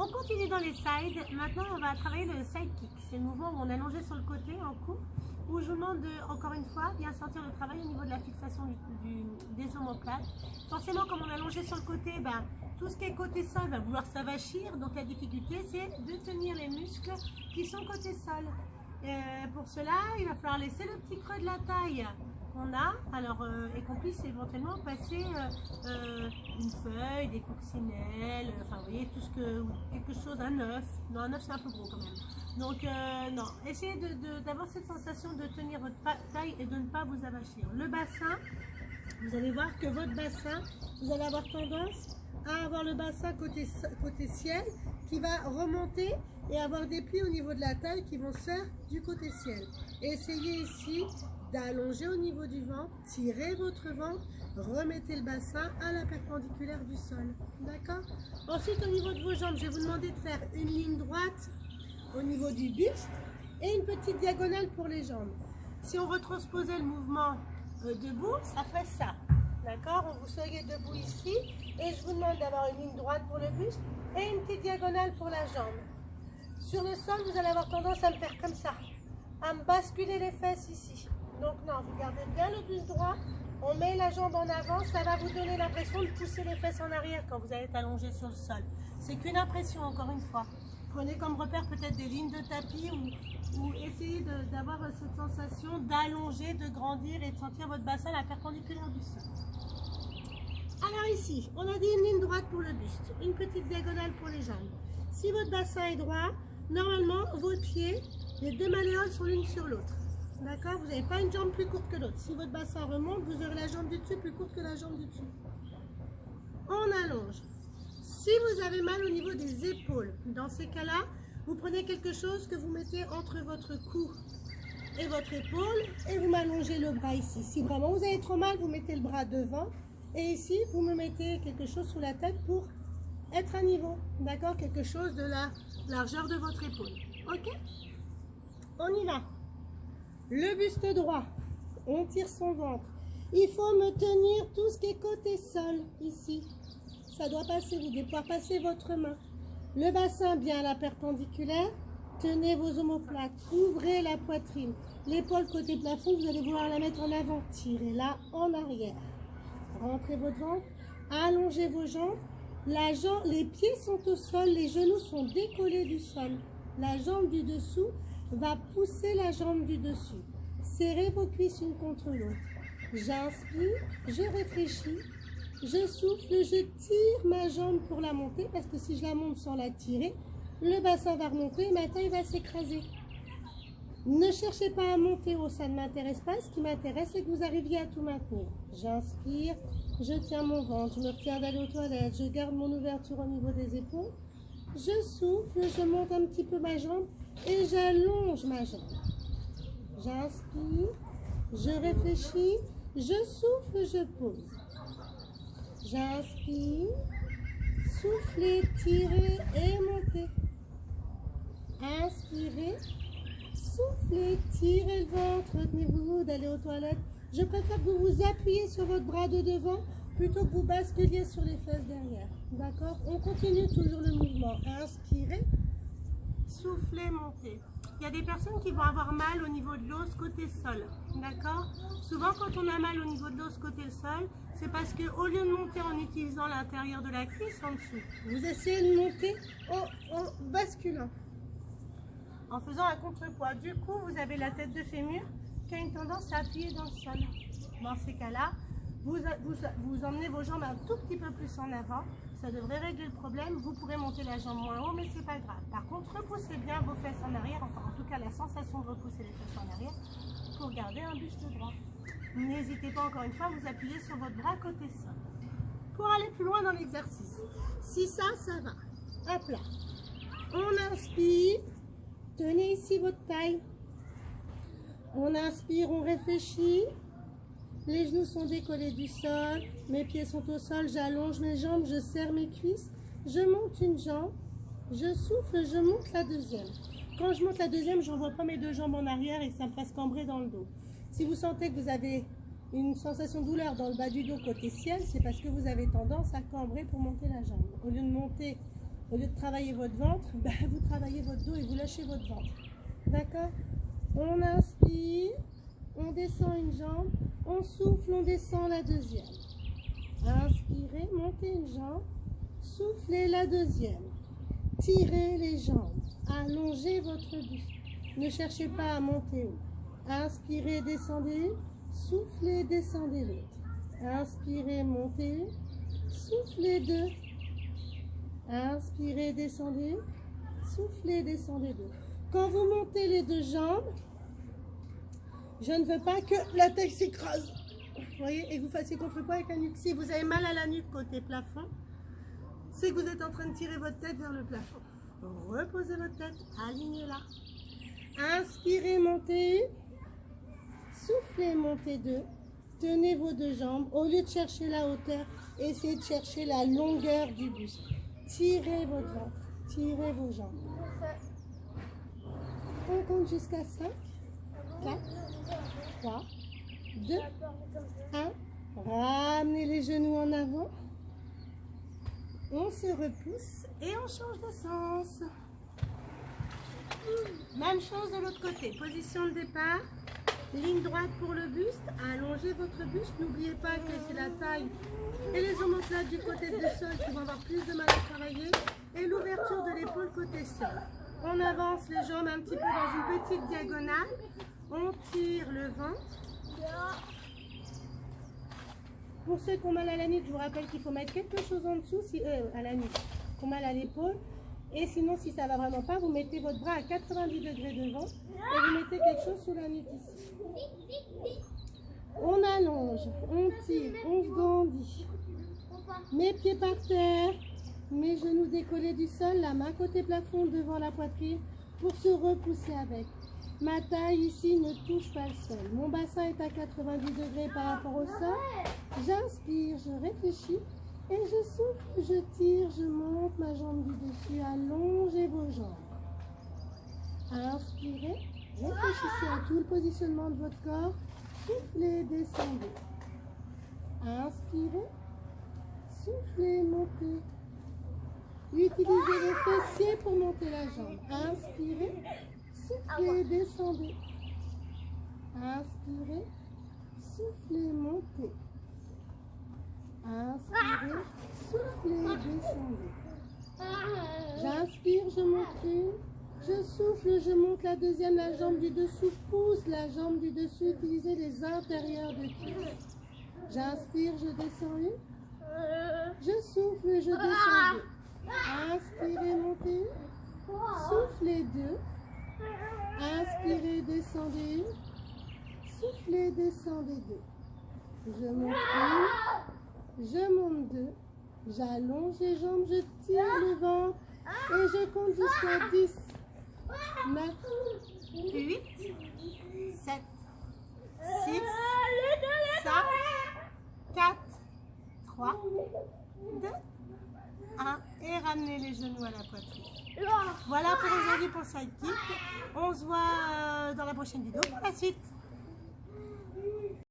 On continue dans les sides. Maintenant, on va travailler le side kick. C'est le mouvement où on est allongé sur le côté en coupe, où je vous demande de, encore une fois, bien sentir le travail au niveau de la fixation des omoplates. Forcément, comme on est allongé sur le côté, tout ce qui est côté sol va vouloir s'avachir. Donc la difficulté, c'est de tenir les muscles qui sont côté sol. Pour cela, il va falloir laisser le petit creux de la taille qu'on a, alors, et qu'on puisse éventuellement passer une feuille, des coccinelles, enfin vous voyez, tout ce que, quelque chose, un œuf. Non, un œuf c'est un peu gros quand même. Donc non, essayez d'avoir cette sensation de tenir votre taille et de ne pas vous avachir. Le bassin, vous allez voir que votre bassin, vous allez avoir tendance à avoir le bassin côté ciel qui va remonter et avoir des plis au niveau de la taille qui vont se faire du côté ciel. Essayez ici d'allonger au niveau du ventre, tirez votre ventre, remettez le bassin à la perpendiculaire du sol. D'accord? Ensuite, au niveau de vos jambes, je vais vous demander de faire une ligne droite au niveau du buste et une petite diagonale pour les jambes. Si on retransposait le mouvement debout, ça ferait ça. D'accord? Vous seriez debout ici et je vous demande d'avoir une ligne droite pour le buste et une petite diagonale pour la jambe. Sur le sol, vous allez avoir tendance à me faire comme ça, à me basculer les fesses ici. Donc non, vous gardez bien le buste droit, on met la jambe en avant, ça va vous donner l'impression de pousser les fesses en arrière quand vous allez être allongé sur le sol. C'est qu'une impression, encore une fois. Prenez comme repère peut-être des lignes de tapis ou essayez d'avoir cette sensation d'allonger, de grandir et de sentir votre bassin à la perpendiculaire du sol. Alors ici, on a dit une ligne droite pour le buste, une petite diagonale pour les jambes. Si votre bassin est droit, normalement vos pieds, les deux malléoles sont l'une sur l'autre. D'accord? Vous n'avez pas une jambe plus courte que l'autre. Si votre bassin remonte, vous aurez la jambe du dessus plus courte que la jambe du dessus. On allonge. Si vous avez mal au niveau des épaules, dans ces cas-là, vous prenez quelque chose que vous mettez entre votre cou et votre épaule et vous m'allongez le bras ici. Si vraiment vous avez trop mal, vous mettez le bras devant et ici, vous me mettez quelque chose sous la tête pour être à niveau. D'accord? Quelque chose de la largeur de votre épaule. Ok? On y va. Le buste droit, on tire son ventre. Il faut me tenir tout ce qui est côté sol, ici. Ça doit passer, vous devez pouvoir passer votre main. Le bassin bien à la perpendiculaire, tenez vos omoplates, ouvrez la poitrine. L'épaule côté plafond, vous allez vouloir la mettre en avant. Tirez-la en arrière. Rentrez votre ventre, allongez vos jambes. Les pieds sont au sol, les genoux sont décollés du sol. La jambe du dessous va pousser la jambe du dessus. Serrez vos cuisses une contre l'autre. J'inspire, je réfléchis, je souffle, je tire ma jambe pour la monter parce que si je la monte sans la tirer, le bassin va remonter et ma taille va s'écraser. Ne cherchez pas à monter haut, ça ne m'intéresse pas. Ce qui m'intéresse, c'est que vous arriviez à tout maintenir. J'inspire, je tiens mon ventre, je me retiens d'aller aux toilettes, je garde mon ouverture au niveau des épaules. Je souffle, je monte un petit peu ma jambe et j'allonge ma jambe. J'inspire, je réfléchis, je souffle, je pose. J'inspire, soufflez, tirez et montez. Inspirez, soufflez, tirez le ventre, retenez-vous d'aller aux toilettes. Je préfère que vous vous appuyez sur votre bras de devant plutôt que vous basculiez sur les fesses derrière. D'accord? On continue toujours le mouvement. Inspirez, soufflez, montez. Il y a des personnes qui vont avoir mal au niveau de l'os côté sol. D'accord? Souvent, quand on a mal au niveau de l'os côté sol, c'est parce qu'au lieu de monter en utilisant l'intérieur de la cuisse en dessous, vous essayez de monter en basculant, en faisant un contrepoids. Du coup, vous avez la tête de fémur qui a une tendance à appuyer dans le sol. Dans ces cas-là, vous emmenez vos jambes un tout petit peu plus en avant. Ça devrait régler le problème. Vous pourrez monter la jambe moins haut, mais c'est pas grave. Par contre, repoussez bien vos fesses en arrière, enfin en tout cas la sensation de repousser les fesses en arrière pour garder un buste droit. N'hésitez pas encore une fois à vous appuyer sur votre bras côté sol. Pour aller plus loin dans l'exercice, si ça va. Hop là. On inspire. Tenez ici votre taille. On inspire, on réfléchit. Les genoux sont décollés du sol. Mes pieds sont au sol. J'allonge mes jambes. Je serre mes cuisses. Je monte une jambe. Je souffle. Je monte la deuxième. Quand je monte la deuxième, je n'envoie pas mes deux jambes en arrière et ça me fasse cambrer dans le dos. Si vous sentez que vous avez une sensation de douleur dans le bas du dos côté ciel, c'est parce que vous avez tendance à cambrer pour monter la jambe. Au lieu de monter Au lieu de travailler votre ventre, vous travaillez votre dos et vous lâchez votre ventre. D'accord? On inspire, on descend une jambe, on souffle, on descend la deuxième. Inspirez, montez une jambe, soufflez la deuxième. Tirez les jambes, allongez votre buste. Ne cherchez pas à monter haut. Inspirez, descendez, soufflez, descendez l'autre. Inspirez, montez, soufflez deux. Inspirez, descendez, soufflez, descendez deux. Quand vous montez les deux jambes, je ne veux pas que la tête s'écrase. Vous voyez, et que vous fassiez contrepoids avec la nuque. Si vous avez mal à la nuque côté plafond, c'est que vous êtes en train de tirer votre tête vers le plafond. Reposez votre tête, alignez-la. Inspirez, montez. Soufflez, montez deux. Tenez vos deux jambes. Au lieu de chercher la hauteur, essayez de chercher la longueur du buste. Tirez votre ventre, tirez vos jambes. On compte jusqu'à 5, 4, 3, 2, 1. Ramenez les genoux en avant. On se repousse et on change de sens. Même chose de l'autre côté. Position de départ. Ligne droite pour le buste. Allongez votre buste. N'oubliez pas que c'est la taille et les omoplates du côté du sol qui vont avoir plus de mal à travailler. Et l'ouverture de l'épaule côté sol. On avance les jambes un petit peu dans une petite diagonale. On tire le ventre. Pour ceux qui ont mal à la nuque, je vous rappelle qu'il faut mettre quelque chose en dessous, à la nuque, qui ont mal à l'épaule. Et sinon, si ça ne va vraiment pas, vous mettez votre bras à 90 degrés devant et vous mettez quelque chose sous la nuque ici. On allonge, on tire, on se grandit. Mes pieds par terre, mes genoux décollés du sol, la main côté plafond devant la poitrine pour se repousser avec. Ma taille ici ne touche pas le sol. Mon bassin est à 90 degrés par rapport au sol. J'inspire, je réfléchis et je souffle, je tire, je monte ma jambe du dessus. Allongez vos jambes. Inspirez, réfléchissez à tout le positionnement de votre corps. Soufflez, descendez. Inspirez, soufflez, montez. Utilisez les fessiers pour monter la jambe. Inspirez. Soufflez, descendez. Inspirez, soufflez, montez. Inspirez, soufflez, descendez. J'inspire, je monte une. Je souffle, je monte la deuxième, la jambe du dessous pousse la jambe du dessus. Utilisez les intérieurs de cuisse. J'inspire, je descends une. Je souffle, je descends deux. Inspirez, montez une. Soufflez deux. Inspirez, descendez. Soufflez, descendez deux. Je monte une. Je monte deux. J'allonge les jambes, je tire le ventre. Et je compte jusqu'à 10, 9, 8, 7, 6, 5, 4, 3, 2, 1. Et ramenez les genoux à la poitrine. Voilà pour aujourd'hui pour Sidekick. On se voit dans la prochaine vidéo pour la suite.